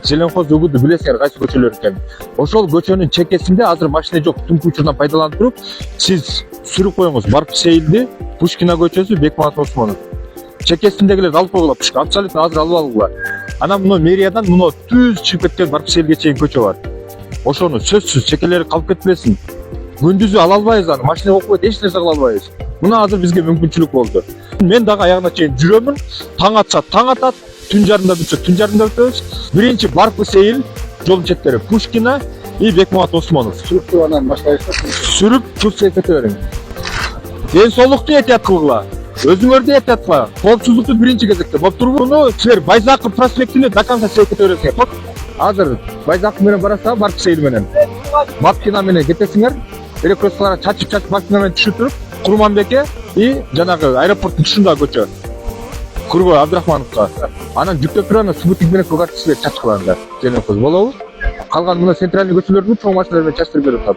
Желенкоз өгүдү билесиңер кайсы көчөлөр экенин. Ошол көчөнүн чекесинде азыр машина жок, түнкү учурдан пайдаланып туруп, сиз сүрүп коюңуз Барп Сейилди, Пушкина көчөсү, Бекмамат Осмонов. Чекесиндегилерди алып койгула, абсолютно азыр алып алгыла. Анан муну мэриядан муну түз чыгып кеткен Барп Сейилге чейин көчө бар. Ошону сөзсүз чекелери калып кетпесин. Күндүзү ала албайбыз аны, машина окуп эч нерсе кыла албайбыз. Муну азыр бизге мүмкүнчүлүк болду. Мен дагы аягына чейин жүрөмүн, таң атса таң атат, түн жарымда бүтсө түн жарымда бүтөбүз. Биринчи Барп Сейил, жолдун четтери Пушкина и Бекмамат Осмонов. Сүрүп анан баштайбыз. Сүрүп Туз Себилипке бериң. Ден соолукту этият кылгыла. Өзүңөрдү этият кыла. Коопсуздукту биринчи кезекте. Болуп турбуну силер Байзаков проспектине до конца секете бересиңер. Азыр Байзаков менен барасыздар, Барп Сейил менен. Бабкина менен кетесиңер. Перекресткаларга чачып Бабкина менен түшүп туруп, Курманбекке и жанагы аэропорттун тушундагы көчө. Курбой Абдрахмановго. Анан жүктөп туруп анан спутник менен көгөртүп силер чачып кылаңдар. Желенкоз болобу? Калган мына центральный көчөлөрдү чоң машиналар менен чачтырып берип атат.